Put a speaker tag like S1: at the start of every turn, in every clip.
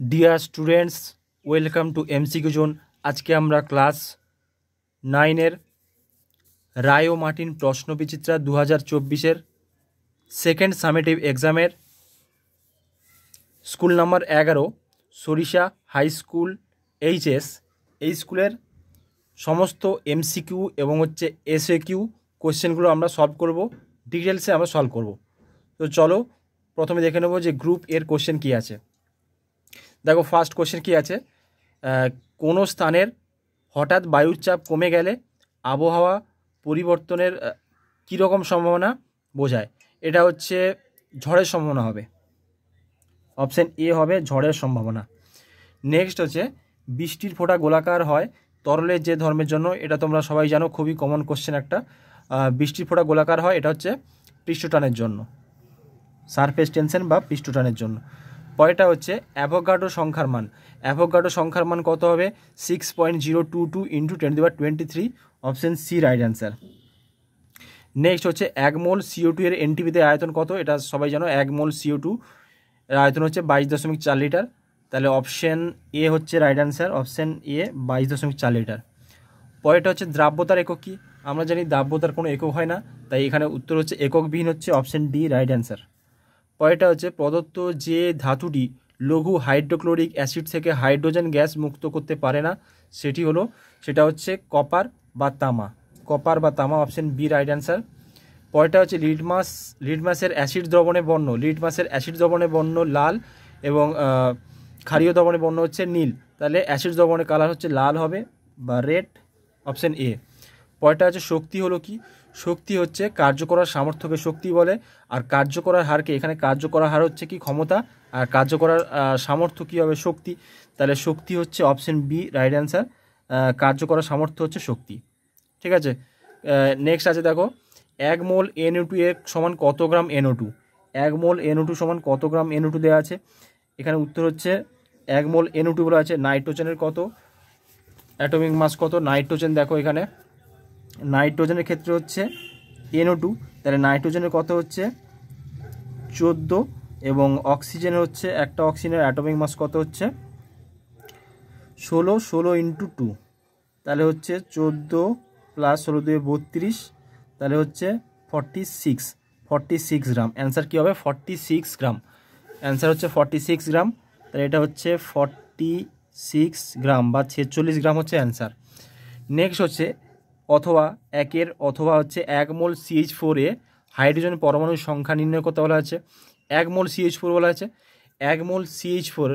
S1: Dear students, welcome to MCQ zone. আজকে আমরা class 9-এর রায় ও Martin প্রশ্নবিচিত্রা 2024-এর second summative এক্সামের school number 11 সরিষা হাই স্কুল এইচএস এই স্কুলের সমস্ত এমসিকিউ এবং এসএকিউ কোশ্চেনগুলো আমরা সলভ করব, ডিটেলসে আমরা সলভ করব। তো চলো প্রথমে দেখে নেব যে গ্রুপ এর কোশ্চেন কী আছে। দেখো, ফার্স্ট কোশ্চেন কী আছে, কোনো স্থানের হঠাৎ বায়ুর চাপ কমে গেলে আবহাওয়া পরিবর্তনের কীরকম সম্ভাবনা বোঝায়। এটা হচ্ছে ঝড়ের সম্ভাবনা হবে, অপশান এ হবে ঝড়ের সম্ভাবনা। নেক্সট হচ্ছে বৃষ্টির ফোঁটা গোলাকার হয় তরলের যে ধর্মের জন্য। এটা তোমরা সবাই জানো, খুবই কমন কোশ্চেন একটা। বৃষ্টির ফোঁটা গোলাকার হয়, এটা হচ্ছে পৃষ্ঠটানের জন্য, সারফেস টেনশন বা পৃষ্ঠটানের জন্য। পরেরটা হচ্ছে অ্যাভোগাড্রো সংখ্যার মান। অ্যাভোগাড্রো সংখ্যার মান কত হবে? 6.022 × 10⁻23, option C right answer. Next হচ্ছে 1 মোল CO2 এর এনটিপিতে আয়তন কত? এটা সবাই জানো, 1 মোল CO2 এর আয়তন হচ্ছে 22.4 লিটার। তাহলে অপশান এ হচ্ছে right answer, option A 22.4 litre. পরেরটা হচ্ছে দ্রাব্যতার একক কী? আমরা জানি দ্রাব্যতার কোনো একক হয় না, তাই এখানে উত্তর হচ্ছে এককবিহীন, হচ্ছে অপশান ডি রাইট অ্যান্সার। পরেরটা হচ্ছে প্রদত্ত যে ধাতুটি লঘু হাইড্রোক্লোরিক অ্যাসিড থেকে হাইড্রোজেন গ্যাস মুক্ত করতে পারে না, সেটা হচ্ছে কপার বা তামা। কপার বা তামা, অপশান বি রাইট অ্যান্সার। পরেরটা হচ্ছে লিটমাসের অ্যাসিড দ্রবণের বর্ণ। লিটমাসের অ্যাসিড দ্রবণের বর্ণ লাল এবং ক্ষারীয় দ্রবণের বর্ণ হচ্ছে নীল। তাহলে অ্যাসিড দ্রবণের কালার হচ্ছে লাল হবে বা রেড, অপশান এ। পরেরটা হচ্ছে শক্তি হলো কি? শক্তি হচ্ছে কার্য করার সামর্থ্যকে শক্তি বলে, আর কার্য করার হারকে, এখানে কার্য করার হার হচ্ছে কি ক্ষমতা, আর কার্য করার সামর্থ্য কী হবে? শক্তি। তাহলে শক্তি হচ্ছে অপশান বি রাইট অ্যান্সার, কার্য করার সামর্থ্য হচ্ছে শক্তি। ঠিক আছে, নেক্সট আছে দেখো, 1 মোল NO2 সমান কত গ্রাম NO2? 1 মোল NO2 সমান কত গ্রাম NO2 দেওয়া আছে? এখানে উত্তর হচ্ছে 1 মোল NO2 বলা আছে নাইট্রোজেনের কত অ্যাটমিক মাস কত? নাইট্রোজেন, দেখো এখানে নাইট্রোজেনের ক্ষেত্রে হচ্ছে NO2, তাহলে নাইট্রোজেনের কত হচ্ছে 14, এবং অক্সিজেনের হচ্ছে একটা অক্সিজেনের অ্যাটমিক মাস কত হচ্ছে 16 × 2, তাহলে হচ্ছে 14 + 16 × 2 = 32, তাহলে হচ্ছে 46 গ্রাম। অ্যান্সার কী হবে? 46 গ্রাম। অ্যান্সার হচ্ছে 46 গ্রাম, তাহলে এটা হচ্ছে 46 গ্রাম বা 46 গ্রাম হচ্ছে অ্যান্সার। নেক্সট হচ্ছে অথবা হচ্ছে 1 মোল CH4 এ হাইড্রোজেন পরমাণুর সংখ্যা নির্ণয় করতে বলা আছে। 1 মোল CH4 বলা আছে। 1 মোল CH4,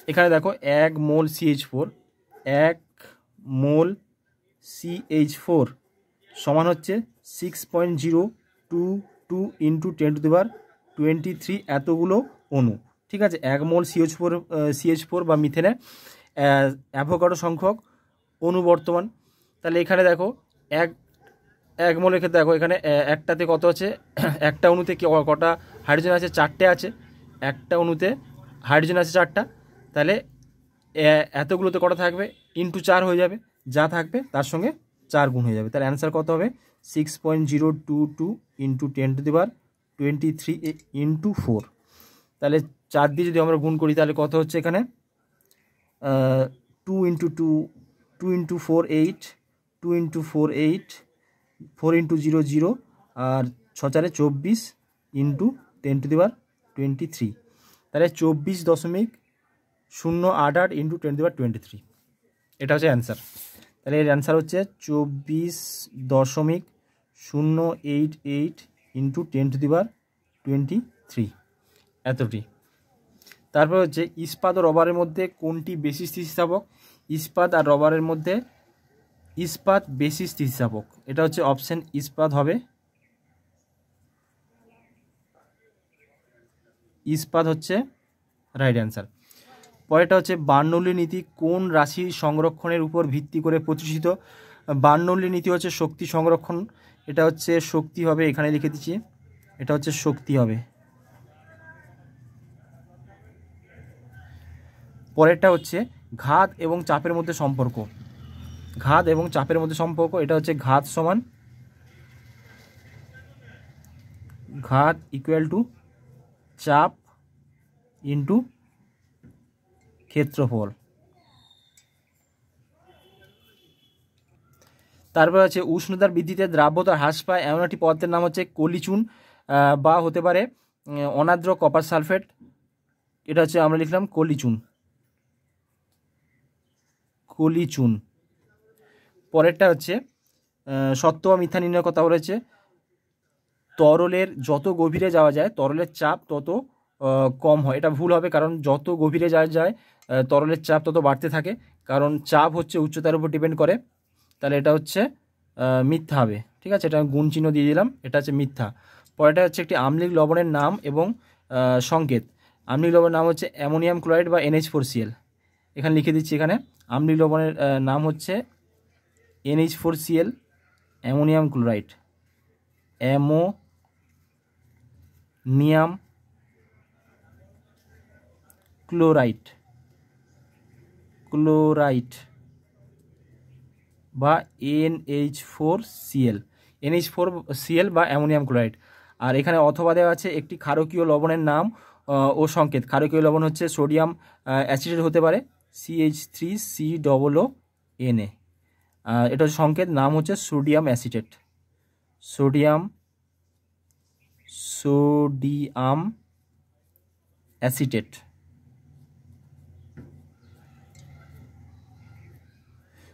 S1: এখানে দেখো 1 মোল CH4 সমান হচ্ছে 6.022 × 10⁻23 এতগুলো অণু। ঠিক আছে, 1 মোল CH4 বা মিথেনে অ্যাভোগাড্রো সংখ্যক অণু বর্তমান। তাহলে এখানে দেখো এক মোলের ক্ষেত্রে দেখো এখানে একটাতে কত আছে, একটা অণুতে কটা হাইড্রোজেন আছে? 4টে আছে। একটা অণুতে হাইড্রোজেন আছে 4টা, তাহলে এতগুলোতে কটা থাকবে? × 4 হয়ে যাবে, যা থাকবে তার সঙ্গে 4 গুণ হয়ে যাবে। তাহলে অ্যান্সার কত হবে? 6.022 × 10⁻23 × 4। তাহলে 4 দিয়ে যদি আমরা গুণ করি তাহলে কত হচ্ছে এখানে? 2 × 4 8, 2 × 4 8, 4 × 0 0, আর 6 4 24 × 10⁻23, তাহলে 24.088 × 10⁻23, এটা হচ্ছে অ্যান্সার। তাহলে এর অ্যান্সার হচ্ছে 24.088 × 10⁻23, এতটি। তারপর হচ্ছে ইস্পাত ও রবারের মধ্যে কোনটি বেশি স্থিতিস্থাপক? ইস্পাত আর রবারের মধ্যে ইস্পাত বেশি স্থিতিস্থাপক, এটা হচ্ছে অপশান ইস্পাত হবে, ইস্পাত হচ্ছে রাইট অ্যান্সার। পরেরটা হচ্ছে বার্নৌলি নীতি কোন রাশির সংরক্ষণের উপর ভিত্তি করে প্রতিষ্ঠিত? বার্নৌলি নীতি হচ্ছে শক্তি সংরক্ষণ, এটা হচ্ছে শক্তি হবে, এখানে লিখে দিচ্ছি, এটা হচ্ছে শক্তি হবে। পরেরটা হচ্ছে ঘাত এবং চাপের মধ্যে সম্পর্ক। ঘাত এবং চাপের মধ্যে সম্পর্ক, এটা হচ্ছে ঘাত = চাপ × ক্ষেত্রফল। তারপর আছে উষ্ণতার বৃদ্ধিতে দ্রাব্যতা হ্রাস পায় এমন একটি পদার্থের নাম হচ্ছে কলিচুন বা হতে পারে অনাদ্র কপার সালফেট। এটা হচ্ছে আমরা লিখলাম কলিচুন। কলিচুন। পরেরটা হচ্ছে সত্য বা মিথ্যা নির্ণয়ের কথা বলেছে। তরলের যত গভীরে যাওয়া যায় তরলের চাপ তত কম হয়। এটা ভুল হবে, কারণ যত গভীরে যাওয়া যায় তরলের চাপ তত বাড়তে থাকে, কারণ চাপ হচ্ছে উচ্চতার উপর ডিপেন্ড করে। তাহলে এটা হচ্ছে মিথ্যা হবে। ঠিক আছে, এটা গুণ চিহ্ন দিয়ে দিলাম, এটা হচ্ছে মিথ্যা। পরেরটা হচ্ছে একটি আম্লিক লবণের নাম এবং সংকেত। আম্লিক লবণের নাম হচ্ছে অ্যামোনিয়াম ক্লোরাইড বা NH4Cl। এখানে লিখে দিচ্ছি, এখানে আম্লিক লবণের নাম হচ্ছে NH4Cl, ammonium chloride. Ammonium chloride বা NH4Cl, NH4Cl বা অ্যামোনিয়াম ক্লোরাইড। আর এখানে অথবা দেওয়া আছে একটি ক্ষারকীয় লবণের নাম ও সংকেত। ক্ষারকীয় লবণ হচ্ছে সোডিয়াম অ্যাসিটেট হতে পারে, CH3COONA। এটা হচ্ছে সংকেত, নাম হচ্ছে sodium acetate. Sodium acetate.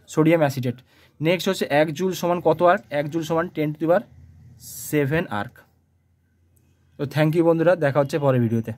S1: Sodium acetate. Next হচ্ছে 1 জুল সমান কত আর্ক? 1 জুল সমান 10⁷ আর্ক। তো থ্যাংক ইউ বন্ধুরা, দেখা হচ্ছে পরের ভিডিওতে।